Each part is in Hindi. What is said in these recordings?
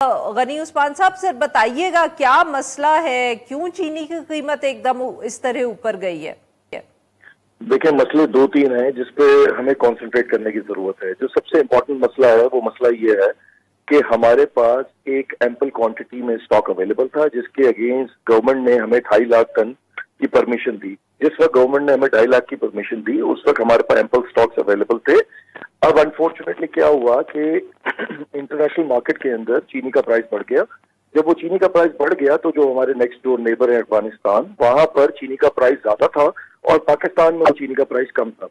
गनी उस्मान साहब, सर बताइएगा क्या मसला है, क्यों चीनी की कीमत एकदम इस तरह ऊपर गई है? देखिए, मसले दो तीन हैं जिसपे हमें कंसंट्रेट करने की जरूरत है। जो सबसे इम्पोर्टेंट मसला है वो मसला ये है कि हमारे पास एक एम्पल क्वांटिटी में स्टॉक अवेलेबल था, जिसके अगेंस्ट गवर्नमेंट ने हमें 2.5 लाख टन की परमिशन दी। जिस वक्त गवर्नमेंट ने हमें 2.5 लाख की परमिशन दी, उस वक्त हमारे पास एम्पल स्टॉक्स अवेलेबल थे। अब अनफॉर्चुनेटली क्या हुआ कि इंटरनेशनल मार्केट के अंदर चीनी का प्राइस बढ़ गया। जब वो चीनी का प्राइस बढ़ गया तो जो हमारे नेक्स्ट डोर नेबर है अफगानिस्तान, वहां पर चीनी का प्राइस ज्यादा था और पाकिस्तान में चीनी का प्राइस कम था।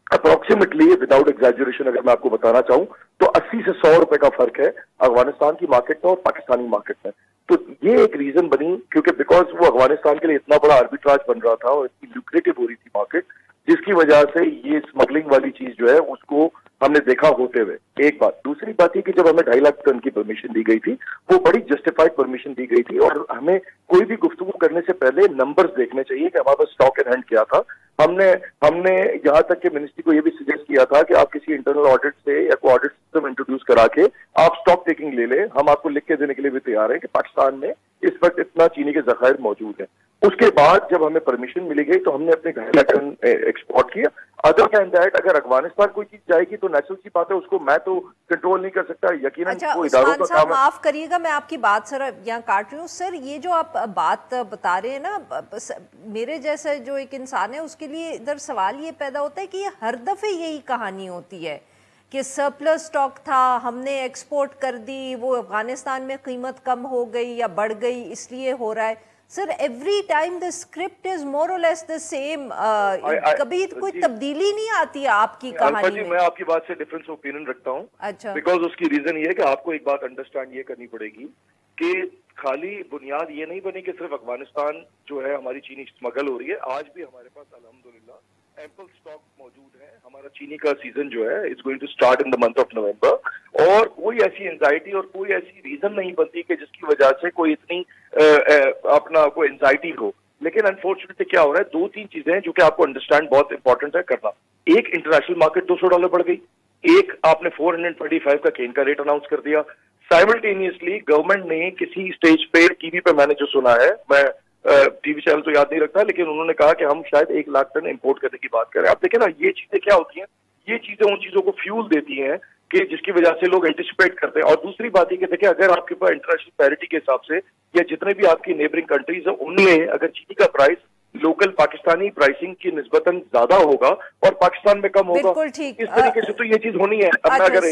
अप्रोक्सीमेटली, विदाउट एग्जैजुरेशन अगर मैं आपको बताना चाहूं तो 80 से 100 रुपए का फर्क है अफगानिस्तान की मार्केट में और पाकिस्तानी मार्केट में। तो ये एक रीजन बनी, क्योंकि बिकॉज वो अफगानिस्तान के लिए इतना बड़ा आर्बिट्राज बन रहा था और इतनी ल्यूक्रेटिव हो रही थी मार्केट, जिसकी वजह से ये स्मगलिंग वाली चीज जो है उसको हमने देखा होते हुए। एक बात। दूसरी बात ये कि जब हमें 2.5 लाख टन की परमिशन दी गई थी, वो बड़ी जस्टिफाइड परमिशन दी गई थी और हमें कोई भी गुफ्तगू करने से पहले नंबर्स देखने चाहिए कि हमारे पास स्टॉक इन हैंड क्या था। हमने यहाँ तक कि मिनिस्ट्री को ये भी सजेस्ट किया था कि आप किसी इंटरनल ऑडिट से या कोई ऑडिट सिस्टम इंट्रोड्यूस करा के आप स्टॉक टेकिंग ले लें। हम आपको लिख के देने के लिए भी तैयार हैं कि पाकिस्तान में इस वक्त इतना चीनी के जखायर मौजूद हैं। उसके बाद जब हमें परमिशन मिली गई तो हमने अपने 2.5 लाख टन एक्सपोर्ट किया। अदर देन दैट, अगर अफगानिस्तान कोई चीज जाएगी तो नेचुरल सी बात है, उसको मैं तो कंट्रोल नहीं कर सकता, यकीनन अच्छा, वो इदारों का काम है। माफ करिएगा, मैं आपकी बात सर यहाँ काट रही हूँ। सर, ये जो आप बात बता रहे हैं ना, मेरे जैसे जो एक इंसान है उसके लिए इधर सवाल ये पैदा होता है कि ये हर दफे यही कहानी होती है कि सरप्लस स्टॉक था, हमने एक्सपोर्ट कर दी, वो अफगानिस्तान में कीमत कम हो गई या बढ़ गई इसलिए हो रहा है। Sir, every time the script is more और लेस द सेम। कभी कोई तब्दीली नहीं आती है आपकी कहानी में? मैं आपकी बात से डिफरेंस ओपिनियन रखता हूँ। अच्छा। बिकॉज उसकी रीजन ये है कि आपको एक बात अंडरस्टैंड ये करनी पड़ेगी कि खाली बुनियाद ये नहीं बनी कि सिर्फ अफगानिस्तान जो है हमारी चीनी स्मगल हो रही है। आज भी हमारे पास अल्हम्दुलिल्लाह एम्पल स्टॉक मौजूद है। हमारा चीनी का सीजन जो है it's going to start in the month of November, और कोई ऐसी एंजाइटी और कोई ऐसी रीजन नहीं बनती कि जिसकी वजह से कोई इतनी अपना कोई एंजाइटी हो। लेकिन अनफॉर्चुनेटली क्या हो रहा है, दो तीन चीजें हैं जो कि आपको अंडरस्टैंड बहुत इंपॉर्टेंट है करना। एक, इंटरनेशनल मार्केट $200 बढ़ गई। एक, आपने 425 का केन का रेट अनाउंस कर दिया। साइमल्टेनियसली गवर्नमेंट ने किसी स्टेज पे, टीवी पे मैंने जो सुना है, मैं टीवी चैनल तो याद नहीं रखता, लेकिन उन्होंने कहा कि हम शायद 1 लाख टन इंपोर्ट करने की बात करें। आप देखें ना, ये चीजें क्या होती हैं, ये चीजें उन चीजों को फ्यूल देती हैं कि जिसकी वजह से लोग एंटिसिपेट करते हैं। और दूसरी बात ये कि देखिए, अगर आपके पास इंटरनेशनल पैरिटी के हिसाब से या जितने भी आपकी नेबरिंग कंट्रीज हैं उनमें अगर चीनी का प्राइस लोकल पाकिस्तानी प्राइसिंग की निस्बतन ज्यादा होगा और पाकिस्तान में कम होगा, बिल्कुल ठीक, इस तरीके से तो ये चीज होनी है। अब अच्छा, अगर